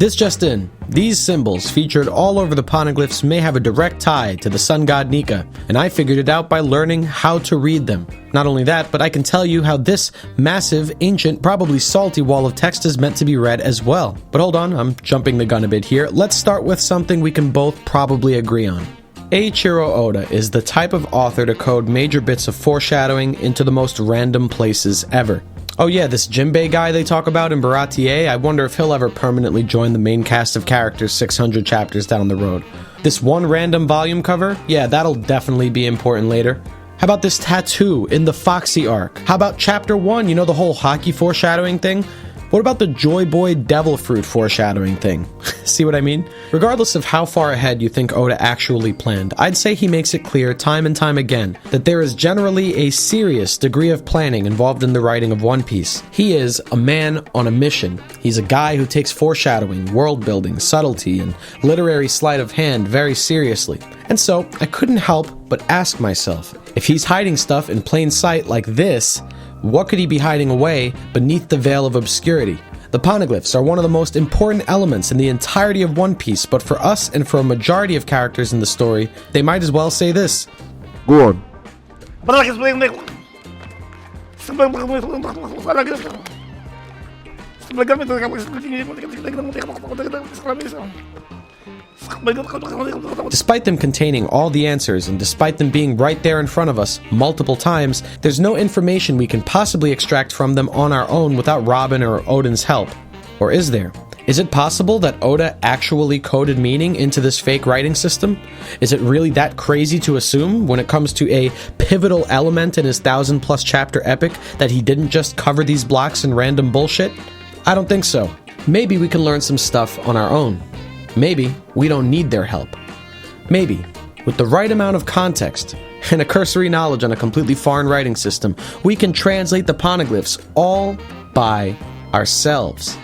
This just in, these symbols featured all over the Poneglyphs may have a direct tie to the sun god Nika, and I figured it out by learning how to read them. Not only that, but I can tell you how this massive, ancient, probably salty wall of text is meant to be read as well. But hold on, I'm jumping the gun a bit here. Let's start with something we can both probably agree on. Eiichiro Oda is the type of author to code major bits of foreshadowing into the most random places ever. Oh yeah, this Jinbei guy they talk about in Baratie, I wonder if he'll ever permanently join the main cast of characters 600 chapters down the road. This one random volume cover? Yeah, that'll definitely be important later. How about this tattoo in the Foxy arc? How about chapter 1, you know, the whole hockey foreshadowing thing? What about the Joy Boy Devil Fruit foreshadowing thing? See what I mean? Regardless of how far ahead you think Oda actually planned, I'd say he makes it clear time and time again that there is generally a serious degree of planning involved in the writing of One Piece. He is a man on a mission. He's a guy who takes foreshadowing, world building, subtlety, and literary sleight of hand very seriously. And so, I couldn't help but ask myself, if he's hiding stuff in plain sight like this, what could he be hiding away beneath the veil of obscurity? The Poneglyphs are one of the most important elements in the entirety of One Piece, but for us and for a majority of characters in the story, they might as well say this. Go on. Despite them containing all the answers, and despite them being right there in front of us multiple times, there's no information we can possibly extract from them on our own without Robin or Odin's help. Or is there? Is it possible that Oda actually coded meaning into this fake writing system? Is it really that crazy to assume, when it comes to a pivotal element in his 1,000+ chapter epic, that he didn't just cover these blocks in random bullshit? I don't think so. Maybe we can learn some stuff on our own. Maybe we don't need their help. Maybe, with the right amount of context and a cursory knowledge on a completely foreign writing system, we can translate the Poneglyphs all by ourselves.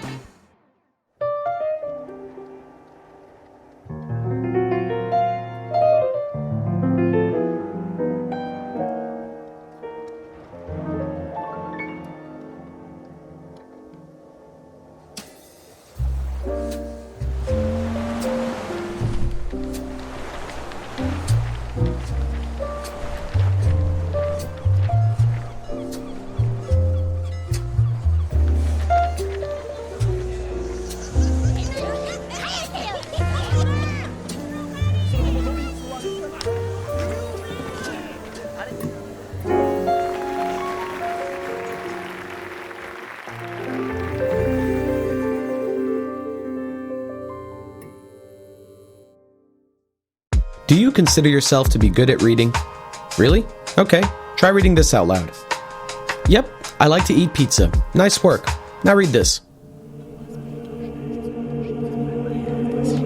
Do you consider yourself to be good at reading? Really? Okay, try reading this out loud. Yep, I like to eat pizza. Nice work. Now read this.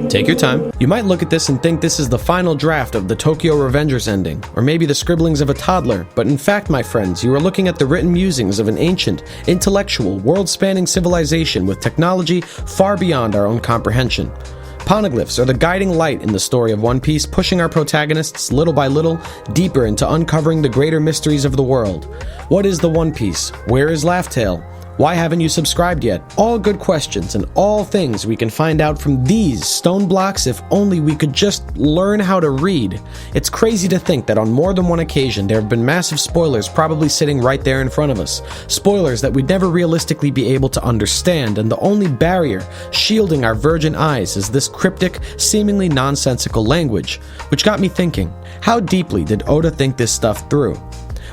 Take your time. You might look at this and think this is the final draft of the Tokyo Revengers ending, or maybe the scribblings of a toddler, but in fact, my friends, you are looking at the written musings of an ancient, intellectual, world-spanning civilization with technology far beyond our own comprehension. Poneglyphs are the guiding light in the story of One Piece, pushing our protagonists little by little deeper into uncovering the greater mysteries of the world. What is the One Piece? Where is Laugh Tale? Why haven't you subscribed yet? All good questions and all things we can find out from these stone blocks if only we could just learn how to read. It's crazy to think that on more than one occasion there have been massive spoilers probably sitting right there in front of us. Spoilers that we'd never realistically be able to understand, and the only barrier shielding our virgin eyes is this cryptic, seemingly nonsensical language. Which got me thinking, how deeply did Oda think this stuff through?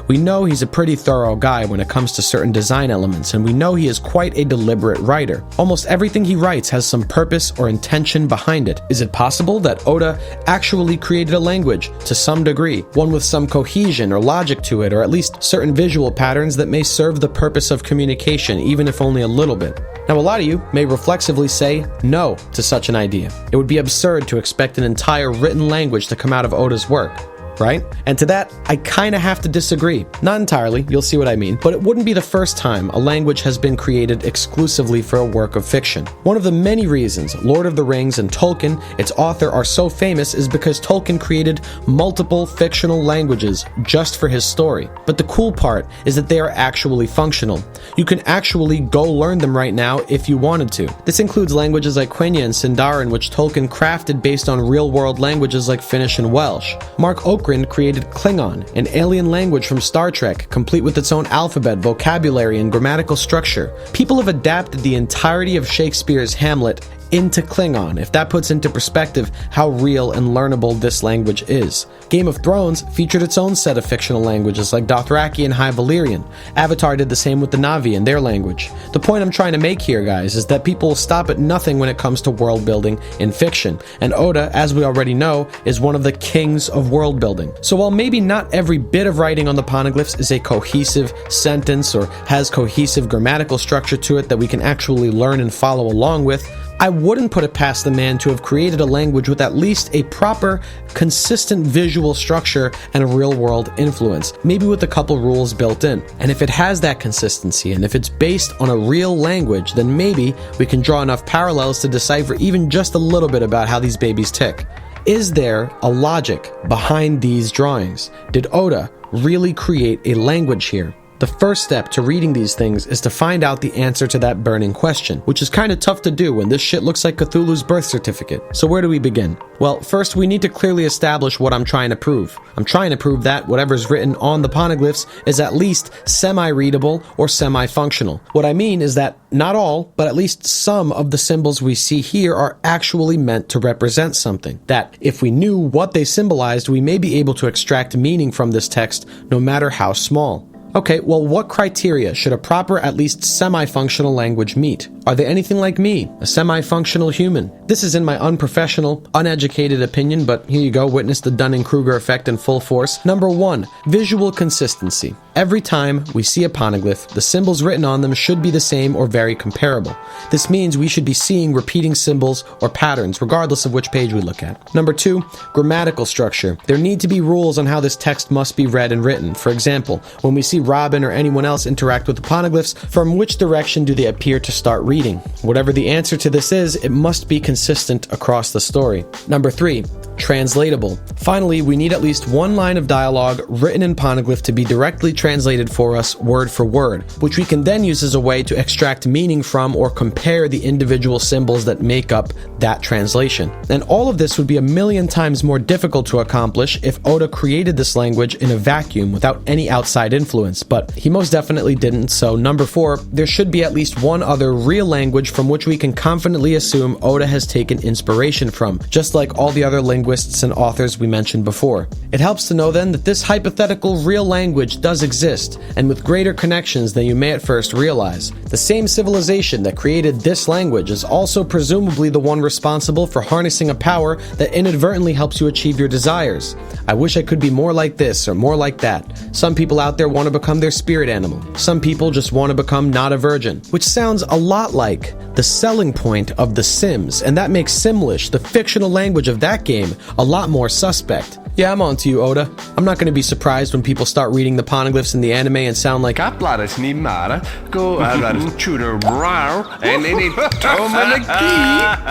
We know he's a pretty thorough guy when it comes to certain design elements, and we know he is quite a deliberate writer. Almost everything he writes has some purpose or intention behind it. Is it possible that Oda actually created a language to some degree, one with some cohesion or logic to it, or at least certain visual patterns that may serve the purpose of communication, even if only a little bit? Now, a lot of you may reflexively say no to such an idea. It would be absurd to expect an entire written language to come out of Oda's work. right? And to that, I kinda have to disagree. Not entirely, you'll see what I mean, but it wouldn't be the first time a language has been created exclusively for a work of fiction. One of the many reasons Lord of the Rings and Tolkien, its author, are so famous is because Tolkien created multiple fictional languages just for his story. But the cool part is that they are actually functional. You can actually go learn them right now if you wanted to. This includes languages like Quenya and Sindarin, which Tolkien crafted based on real-world languages like Finnish and Welsh. Mark Okrand created Klingon, an alien language from Star Trek, complete with its own alphabet, vocabulary, and grammatical structure. People have adapted the entirety of Shakespeare's Hamlet into Klingon, if that puts into perspective how real and learnable this language is. Game of Thrones featured its own set of fictional languages like Dothraki and High Valyrian. Avatar did the same with the Na'vi and their language. The point I'm trying to make here, guys, is that people will stop at nothing when it comes to world building in fiction, and Oda, as we already know, is one of the kings of world building. So while maybe not every bit of writing on the Poneglyphs is a cohesive sentence or has cohesive grammatical structure to it that we can actually learn and follow along with, I wouldn't put it past the man to have created a language with at least a proper, consistent visual structure and a real-world influence, maybe with a couple rules built in. And if it has that consistency, and if it's based on a real language, then maybe we can draw enough parallels to decipher even just a little bit about how these babies tick. Is there a logic behind these drawings? Did Oda really create a language here? The first step to reading these things is to find out the answer to that burning question, which is kind of tough to do when this shit looks like Cthulhu's birth certificate. So where do we begin? Well, first we need to clearly establish what I'm trying to prove. I'm trying to prove that whatever's written on the Poneglyphs is at least semi-readable or semi-functional. What I mean is that not all, but at least some of the symbols we see here are actually meant to represent something. That if we knew what they symbolized, we may be able to extract meaning from this text, no matter how small. Okay, well, what criteria should a proper, at least semi-functional language meet? Are they anything like me, a semi-functional human? This is in my unprofessional, uneducated opinion, but here you go, witness the Dunning-Kruger effect in full force. Number 1, visual consistency. Every time we see a poneglyph, the symbols written on them should be the same or very comparable. This means we should be seeing repeating symbols or patterns, regardless of which page we look at. Number 2, grammatical structure. There need to be rules on how this text must be read and written. For example, when we see Robin or anyone else interact with the poneglyphs, from which direction do they appear to start reading? Whatever the answer to this is, it must be consistent across the story. Number 3, translatable. Finally, we need at least one line of dialogue written in poneglyph to be directly translated for us word for word, which we can then use as a way to extract meaning from or compare the individual symbols that make up that translation. And all of this would be a million times more difficult to accomplish if Oda created this language in a vacuum without any outside influence, but he most definitely didn't. So number 4, there should be at least one other real language from which we can confidently assume Oda has taken inspiration from, just like all the other linguists and authors we mentioned before. It helps to know then that this hypothetical real language does exist, and with greater connections than you may at first realize. The same civilization that created this language is also presumably the one responsible for harnessing a power that inadvertently helps you achieve your desires. I wish I could be more like this or more like that. Some people out there want to become their spirit animal. Some people just want to become not a virgin, which sounds a lot like the selling point of The Sims, and that makes Simlish, the fictional language of that game, a lot more suspect. Yeah, I'm on to you, Oda. I'm not going to be surprised when people start reading the poneglyphs in the anime and sound like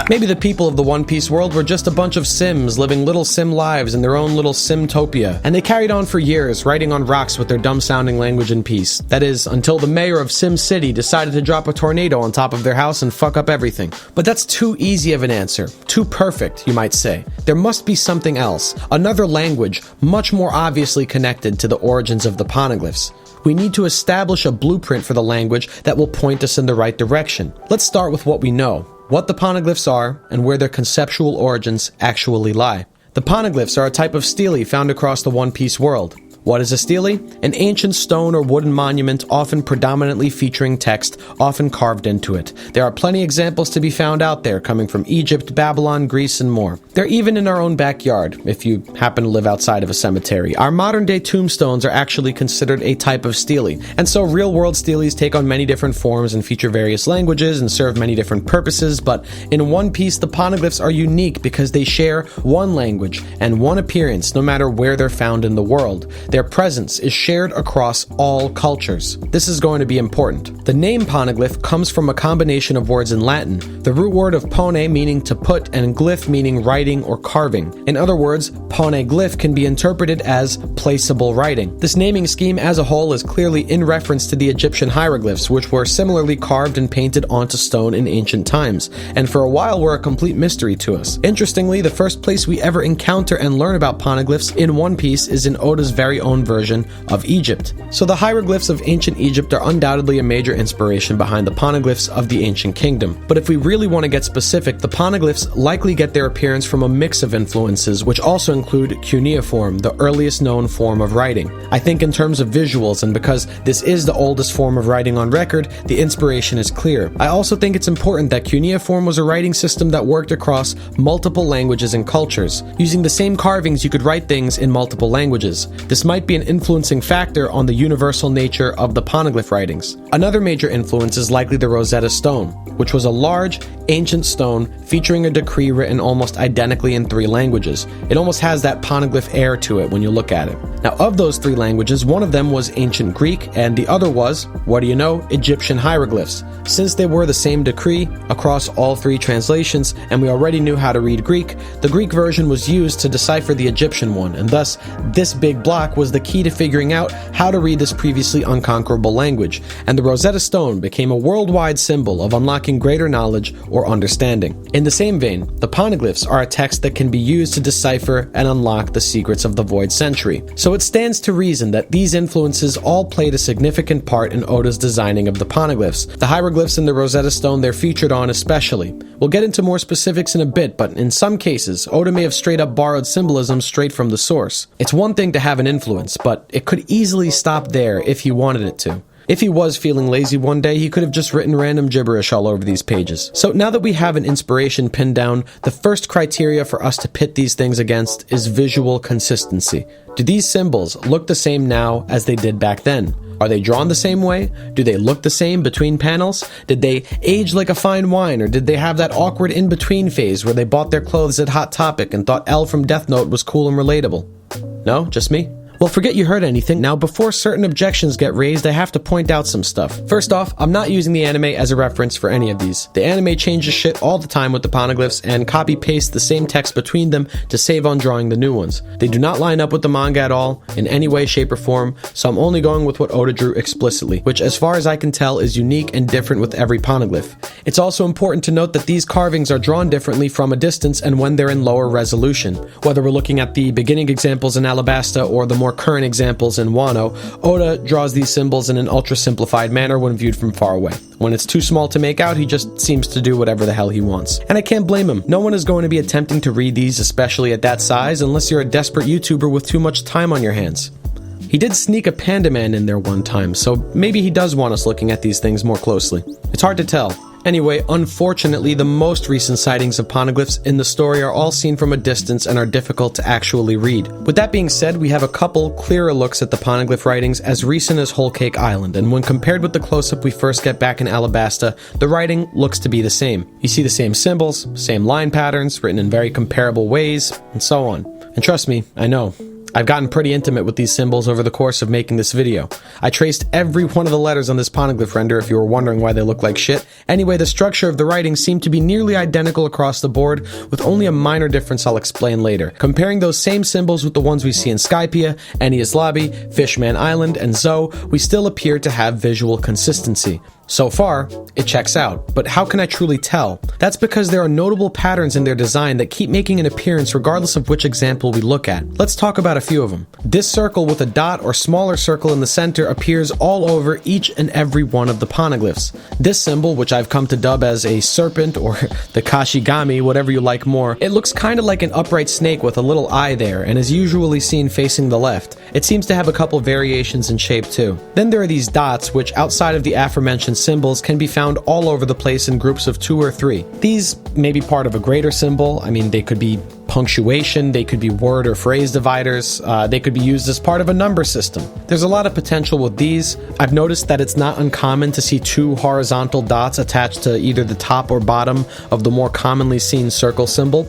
Maybe the people of the One Piece world were just a bunch of Sims living little Sim lives in their own little Simtopia, and they carried on for years, writing on rocks with their dumb-sounding language in peace. That is, until the mayor of Sim City decided to drop a tornado on top of their house and fuck up everything. But that's too easy of an answer. Too perfect, you might say. There must be something else. Another language, much more obviously connected to the origins of the poneglyphs. We need to establish a blueprint for the language that will point us in the right direction. Let's start with what we know, what the poneglyphs are, and where their conceptual origins actually lie. The poneglyphs are a type of stele found across the One Piece world. What is a stele? An ancient stone or wooden monument, often predominantly featuring text, often carved into it. There are plenty examples to be found out there, coming from Egypt, Babylon, Greece, and more. They're even in our own backyard, if you happen to live outside of a cemetery. Our modern-day tombstones are actually considered a type of stele, and so real-world steles take on many different forms and feature various languages and serve many different purposes, but in one piece, the poneglyphs are unique because they share one language and one appearance no matter where they're found in the world. Their presence is shared across all cultures. This is going to be important. The name poneglyph comes from a combination of words in Latin, the root word of pone meaning to put and glyph meaning writing or carving. In other words, poneglyph can be interpreted as placeable writing. This naming scheme as a whole is clearly in reference to the Egyptian hieroglyphs, which were similarly carved and painted onto stone in ancient times, and for a while were a complete mystery to us. Interestingly, the first place we ever encounter and learn about poneglyphs in One Piece is in Oda's very own version of Egypt. So the hieroglyphs of ancient Egypt are undoubtedly a major inspiration behind the poneglyphs of the ancient kingdom. But if we really want to get specific, the poneglyphs likely get their appearance from a mix of influences, which also include cuneiform, the earliest known form of writing. I think in terms of visuals, and because this is the oldest form of writing on record, the inspiration is clear. I also think it's important that cuneiform was a writing system that worked across multiple languages and cultures. Using the same carvings, you could write things in multiple languages. This might be an influencing factor on the universal nature of the poneglyph writings. Another major influence is likely the Rosetta Stone, which was a large, ancient stone featuring a decree written almost identically in 3 languages. It almost has that poneglyph air to it when you look at it. Now, of those 3 languages, one of them was ancient Greek, and the other was, what do you know, Egyptian hieroglyphs. Since they were the same decree across all 3 translations, and we already knew how to read Greek, the Greek version was used to decipher the Egyptian one, and thus, this big block was the key to figuring out how to read this previously unconquerable language, and the Rosetta Stone became a worldwide symbol of unlocking greater knowledge or understanding. In the same vein, the poneglyphs are a text that can be used to decipher and unlock the secrets of the Void Century. So it stands to reason that these influences all played a significant part in Oda's designing of the poneglyphs. The hieroglyphs in the Rosetta Stone they're featured on especially. We'll get into more specifics in a bit, but in some cases, Oda may have straight up borrowed symbolism straight from the source. It's one thing to have an influence, but it could easily stop there if he wanted it to. If he was feeling lazy one day, he could have just written random gibberish all over these pages. So now that we have an inspiration pinned down, the first criteria for us to pit these things against is visual consistency. Do these symbols look the same now as they did back then? Are they drawn the same way? Do they look the same between panels? Did they age like a fine wine, or did they have that awkward in-between phase where they bought their clothes at Hot Topic and thought L from Death Note was cool and relatable? No? Just me? Well, forget you heard anything. Now, before certain objections get raised, I have to point out some stuff. First off, I'm not using the anime as a reference for any of these. The anime changes shit all the time with the poneglyphs and copy-paste the same text between them to save on drawing the new ones. They do not line up with the manga at all, in any way, shape, or form, so I'm only going with what Oda drew explicitly, which as far as I can tell is unique and different with every poneglyph. It's also important to note that these carvings are drawn differently from a distance and when they're in lower resolution. Whether we're looking at the beginning examples in Alabasta or the more current examples in Wano, Oda draws these symbols in an ultra-simplified manner when viewed from far away. When it's too small to make out, he just seems to do whatever the hell he wants. And I can't blame him. No one is going to be attempting to read these, especially at that size, unless you're a desperate YouTuber with too much time on your hands. He did sneak a Panda Man in there one time, so maybe he does want us looking at these things more closely. It's hard to tell. Anyway, unfortunately, the most recent sightings of poneglyphs in the story are all seen from a distance and are difficult to actually read. With that being said, we have a couple clearer looks at the poneglyph writings as recent as Whole Cake Island, and when compared with the close-up we first get back in Alabasta, the writing looks to be the same. You see the same symbols, same line patterns, written in very comparable ways, and so on. And trust me, I know. I've gotten pretty intimate with these symbols over the course of making this video. I traced every one of the letters on this poneglyph render if you were wondering why they look like shit. Anyway, the structure of the writing seemed to be nearly identical across the board, with only a minor difference I'll explain later. Comparing those same symbols with the ones we see in Skypiea, Enies Lobby, Fishman Island, and Zou, we still appear to have visual consistency. So far, it checks out, but how can I truly tell? That's because there are notable patterns in their design that keep making an appearance regardless of which example we look at. Let's talk about a few of them. This circle with a dot or smaller circle in the center appears all over each and every one of the poneglyphs. This symbol, which I've come to dub as a serpent or the kashigami, whatever you like more, it looks kind of like an upright snake with a little eye there and is usually seen facing the left. It seems to have a couple variations in shape too. Then there are these dots, which outside of the aforementioned symbols can be found all over the place in groups of 2 or 3. These may be part of a greater symbol. I mean, they could be punctuation, they could be word or phrase dividers, they could be used as part of a number system. There's a lot of potential with these. I've noticed that it's not uncommon to see 2 horizontal dots attached to either the top or bottom of the more commonly seen circle symbol.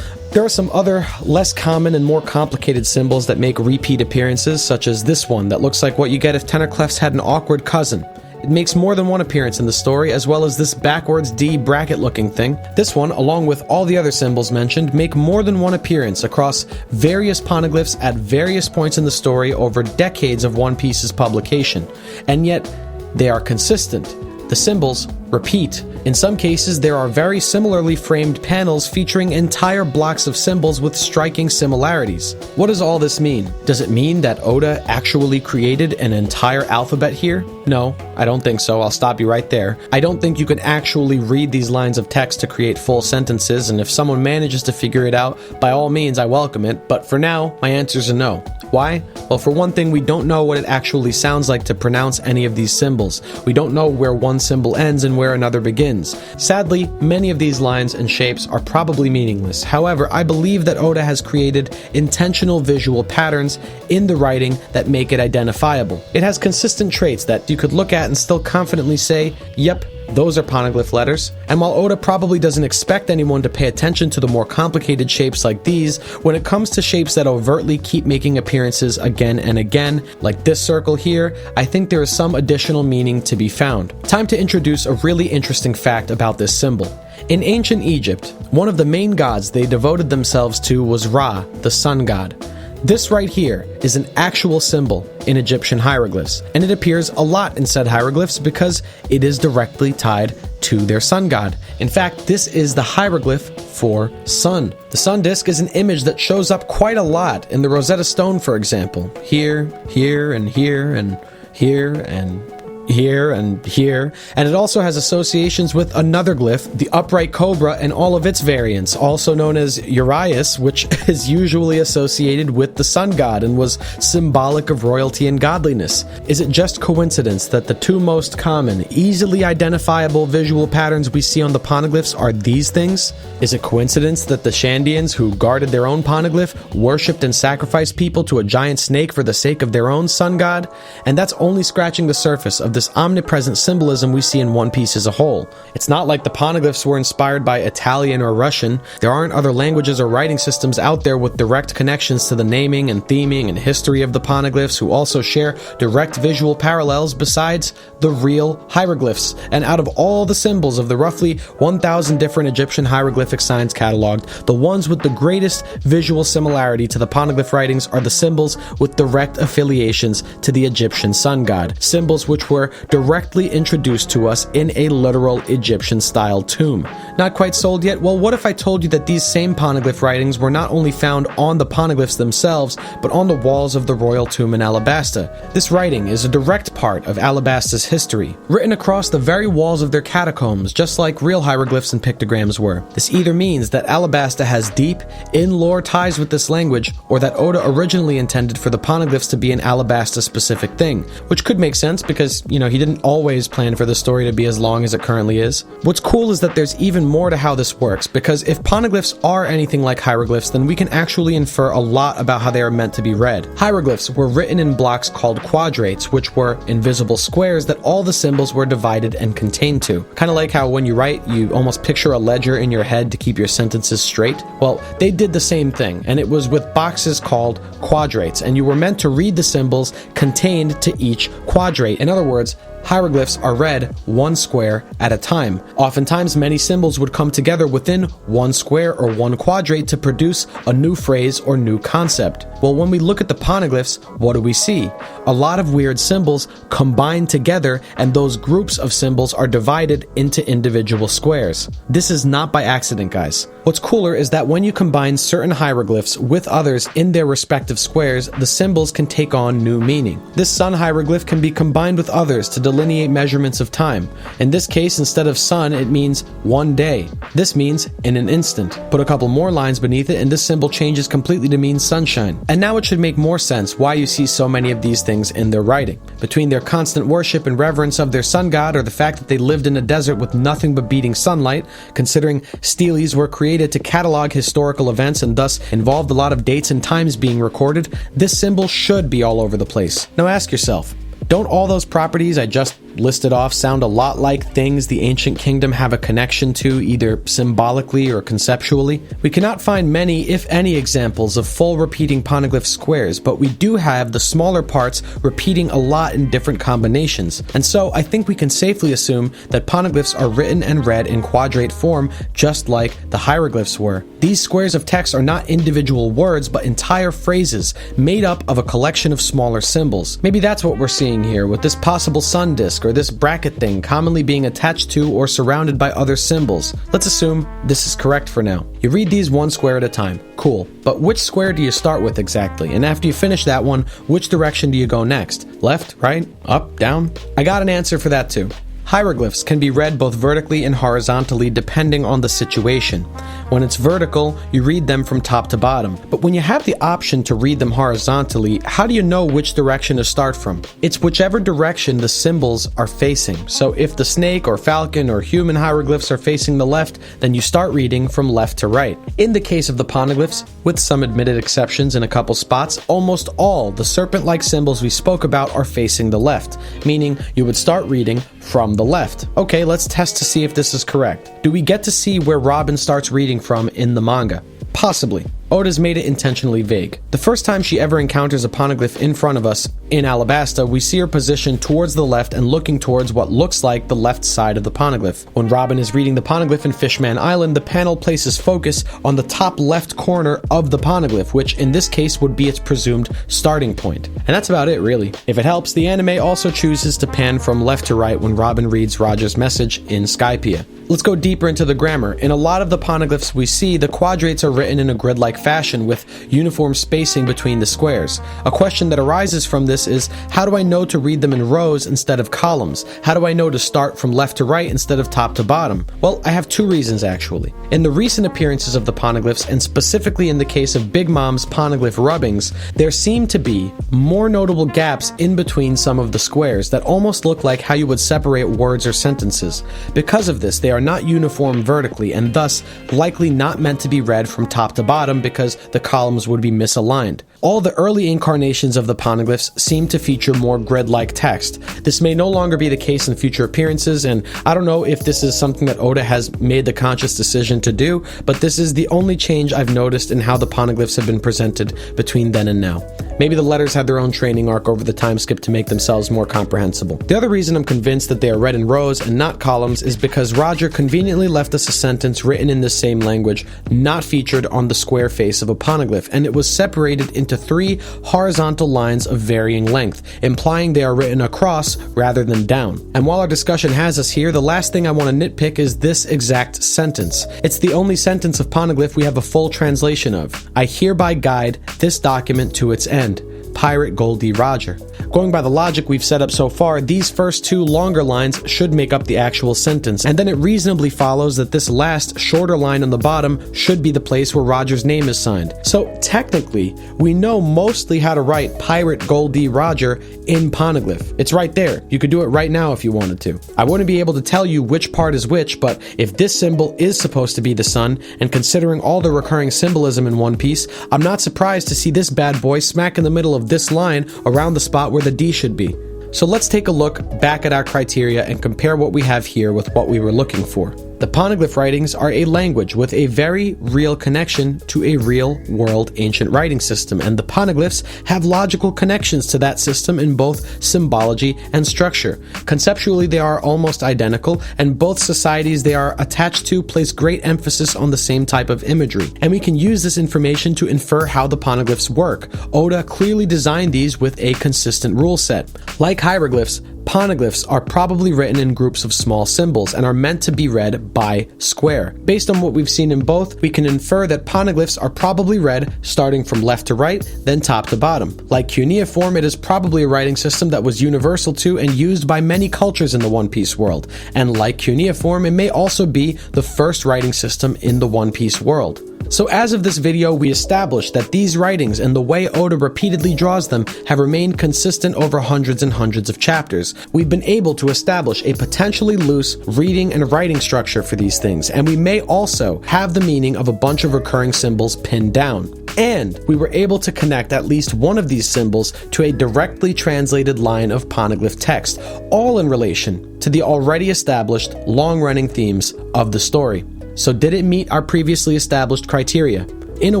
There are some other less common and more complicated symbols that make repeat appearances, such as this one that looks like what you get if Poneglyphs had an awkward cousin. It makes more than one appearance in the story, as well as this backwards D bracket looking thing. This one, along with all the other symbols mentioned, make more than one appearance across various poneglyphs at various points in the story over decades of One Piece's publication. And yet, they are consistent. The symbols repeat. In some cases, there are very similarly framed panels featuring entire blocks of symbols with striking similarities. What does all this mean? Does it mean that Oda actually created an entire alphabet here? No, I don't think so. I'll stop you right there. I don't think you can actually read these lines of text to create full sentences, and if someone manages to figure it out, by all means, I welcome it, but for now, my answer is a no. Why? Well, for one thing, we don't know what it actually sounds like to pronounce any of these symbols. We don't know where one symbol ends and where another begins. Sadly, many of these lines and shapes are probably meaningless. However, I believe that Oda has created intentional visual patterns in the writing that make it identifiable. It has consistent traits that you could look at and still confidently say, yep, those are poneglyph letters. And while Oda probably doesn't expect anyone to pay attention to the more complicated shapes like these, when it comes to shapes that overtly keep making appearances again and again, like this circle here, I think there is some additional meaning to be found. Time to introduce a really interesting fact about this symbol. In ancient Egypt, one of the main gods they devoted themselves to was Ra, the sun god. This right here is an actual symbol in Egyptian hieroglyphs, and it appears a lot in said hieroglyphs because it is directly tied to their sun god. In fact, this is the hieroglyph for sun. The sun disk is an image that shows up quite a lot in the Rosetta Stone, for example. Here, here, and here, and here, and here and here, and it also has associations with another glyph, the upright cobra, and all of its variants, also known as Urias, which is usually associated with the sun god and was symbolic of royalty and godliness. Is it just coincidence that the 2 most common, easily identifiable visual patterns we see on the poneglyphs are these things? Is it coincidence that the Shandians, who guarded their own poneglyph, worshipped and sacrificed people to a giant snake for the sake of their own sun god? And that's only scratching the surface of this omnipresent symbolism we see in One Piece as a whole. It's not like the poneglyphs were inspired by Italian or Russian. There aren't other languages or writing systems out there with direct connections to the naming and theming and history of the poneglyphs who also share direct visual parallels besides the real hieroglyphs. And out of all the symbols of the roughly 1,000 different Egyptian hieroglyphic signs cataloged, the ones with the greatest visual similarity to the poneglyph writings are the symbols with direct affiliations to the Egyptian sun god, symbols which were directly introduced to us in a literal Egyptian-style tomb. Not quite sold yet? Well, what if I told you that these same poneglyph writings were not only found on the poneglyphs themselves, but on the walls of the royal tomb in Alabasta? This writing is a direct part of Alabasta's history, written across the very walls of their catacombs, just like real hieroglyphs and pictograms were. This either means that Alabasta has deep, in-lore ties with this language, or that Oda originally intended for the poneglyphs to be an Alabasta-specific thing, which could make sense because, he didn't always plan for the story to be as long as it currently is. What's cool is that there's even more to how this works, because if poneglyphs are anything like hieroglyphs, then we can actually infer a lot about how they are meant to be read. Hieroglyphs were written in blocks called quadrates, which were invisible squares that all the symbols were divided and contained to. Kind of like how when you write, you almost picture a ledger in your head to keep your sentences straight. Well, they did the same thing, and it was with boxes called quadrates, and you were meant to read the symbols contained to each quadrate. In other words, hieroglyphs are read one square at a time. Oftentimes, many symbols would come together within one square or one quadrate to produce a new phrase or new concept. Well, when we look at the Poneglyphs, what do we see? A lot of weird symbols combined together, and those groups of symbols are divided into individual squares. This is not by accident, guys. What's cooler is that when you combine certain hieroglyphs with others in their respective squares, the symbols can take on new meaning. This sun hieroglyph can be combined with others to delineate measurements of time. In this case, instead of sun, it means one day. This means in an instant. Put a couple more lines beneath it and this symbol changes completely to mean sunshine. And now it should make more sense why you see so many of these things in their writing. Between their constant worship and reverence of their sun god, or the fact that they lived in a desert with nothing but beating sunlight, considering steles were created to catalog historical events and thus involved a lot of dates and times being recorded, this symbol should be all over the place. Now ask yourself, don't all those properties I just listed off sound a lot like things the ancient kingdom have a connection to, either symbolically or conceptually? We cannot find many, if any, examples of full repeating Poneglyph squares, but we do have the smaller parts repeating a lot in different combinations. And so I think we can safely assume that Poneglyphs are written and read in quadrate form, just like the hieroglyphs were. These squares of text are not individual words, but entire phrases made up of a collection of smaller symbols. Maybe that's what we're seeing here with this possible sun disk, or this bracket thing commonly being attached to or surrounded by other symbols. Let's assume this is correct for now. You read these one square at a time. Cool. But which square do you start with exactly? And after you finish that one, which direction do you go next? Left, right, up, down? I got an answer for that too. Hieroglyphs can be read both vertically and horizontally depending on the situation. When it's vertical, you read them from top to bottom. But when you have the option to read them horizontally, how do you know which direction to start from? It's whichever direction the symbols are facing. So if the snake or falcon or human hieroglyphs are facing the left, then you start reading from left to right. In the case of the Poneglyphs, with some admitted exceptions in a couple spots, almost all the serpent-like symbols we spoke about are facing the left, meaning you would start reading from the left. Okay, let's test to see if this is correct. Do we get to see where Robin starts reading from in the manga? Possibly. Oda's made it intentionally vague. The first time she ever encounters a Poneglyph in front of us, in Alabasta, we see her positioned towards the left and looking towards what looks like the left side of the Poneglyph. When Robin is reading the Poneglyph in Fishman Island, the panel places focus on the top left corner of the Poneglyph, which in this case would be its presumed starting point. And that's about it, really. If it helps, the anime also chooses to pan from left to right when Robin reads Roger's message in Skypiea. Let's go deeper into the grammar. In a lot of the Poneglyphs we see, the quadrates are written in a grid-like fashion with uniform spacing between the squares. A question that arises from this is, how do I know to read them in rows instead of columns? How do I know to start from left to right instead of top to bottom? Well, I have two reasons actually. In the recent appearances of the Poneglyphs, and specifically in the case of Big Mom's Poneglyph rubbings, there seem to be more notable gaps in between some of the squares that almost look like how you would separate words or sentences. Because of this, they are not uniform vertically and thus likely not meant to be read from top to bottom because the columns would be misaligned. All the early incarnations of the Poneglyphs seem to feature more grid-like text. This may no longer be the case in future appearances, and I don't know if this is something that Oda has made the conscious decision to do, but this is the only change I've noticed in how the Poneglyphs have been presented between then and now. Maybe the letters had their own training arc over the time skip to make themselves more comprehensible. The other reason I'm convinced that they are read in rows and not columns is because Roger conveniently left us a sentence written in the same language, not featured on the square face of a Poneglyph, and it was separated into 3 horizontal lines of varying length, implying they are written across rather than down. And while our discussion has us here, the last thing I want to nitpick is this exact sentence. It's the only sentence of Poneglyph we have a full translation of. I hereby guide this document to its end. Pirate Goldie Roger. Going by the logic we've set up so far, these first 2 longer lines should make up the actual sentence, and then it reasonably follows that this last, shorter line on the bottom should be the place where Roger's name is signed. So technically, we know mostly how to write Pirate Goldie Roger in Poneglyph. It's right there. You could do it right now if you wanted to. I wouldn't be able to tell you which part is which, but if this symbol is supposed to be the sun, and considering all the recurring symbolism in One Piece, I'm not surprised to see this bad boy smack in the middle of this line around the spot where the D should be. So let's take a look back at our criteria and compare what we have here with what we were looking for. The Poneglyph writings are a language with a very real connection to a real-world ancient writing system, and the Poneglyphs have logical connections to that system in both symbology and structure. Conceptually, they are almost identical, and both societies they are attached to place great emphasis on the same type of imagery. And we can use this information to infer how the Poneglyphs work. Oda clearly designed these with a consistent rule set. Like hieroglyphs, Poneglyphs are probably written in groups of small symbols and are meant to be read by square. Based on what we've seen in both, we can infer that Poneglyphs are probably read starting from left to right, then top to bottom. Like cuneiform, it is probably a writing system that was universal to and used by many cultures in the One Piece world. And like cuneiform, it may also be the first writing system in the One Piece world. So as of this video, we established that these writings and the way Oda repeatedly draws them have remained consistent over hundreds and hundreds of chapters. We've been able to establish a potentially loose reading and writing structure for these things, and we may also have the meaning of a bunch of recurring symbols pinned down. And we were able to connect at least one of these symbols to a directly translated line of Poneglyph text, all in relation to the already established long-running themes of the story. So did it meet our previously established criteria? In a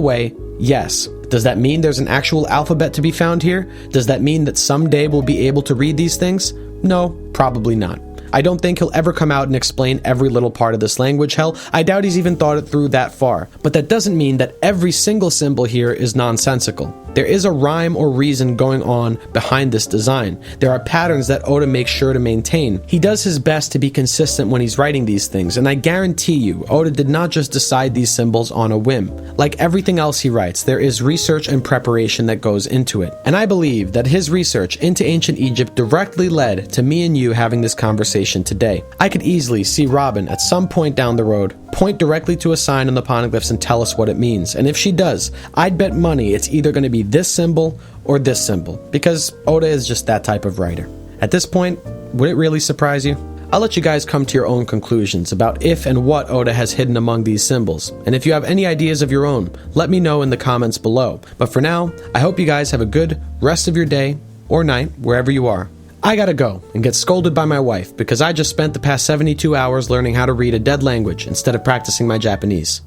way, yes. Does that mean there's an actual alphabet to be found here? Does that mean that someday we'll be able to read these things? No, probably not. I don't think he'll ever come out and explain every little part of this language. Hell, I doubt he's even thought it through that far. But that doesn't mean that every single symbol here is nonsensical. There is a rhyme or reason going on behind this design. There are patterns that Oda makes sure to maintain. He does his best to be consistent when he's writing these things, and I guarantee you, Oda did not just decide these symbols on a whim. Like everything else he writes, there is research and preparation that goes into it. And I believe that his research into ancient Egypt directly led to me and you having this conversation today. I could easily see Robin at some point down the road point directly to a sign on the Poneglyphs and tell us what it means. And if she does, I'd bet money it's either going to be this symbol or this symbol, because Oda is just that type of writer. At this point, would it really surprise you? I'll let you guys come to your own conclusions about if and what Oda has hidden among these symbols. And if you have any ideas of your own, let me know in the comments below. But for now, I hope you guys have a good rest of your day or night, wherever you are. I gotta go and get scolded by my wife because I just spent the past 72 hours learning how to read a dead language instead of practicing my Japanese.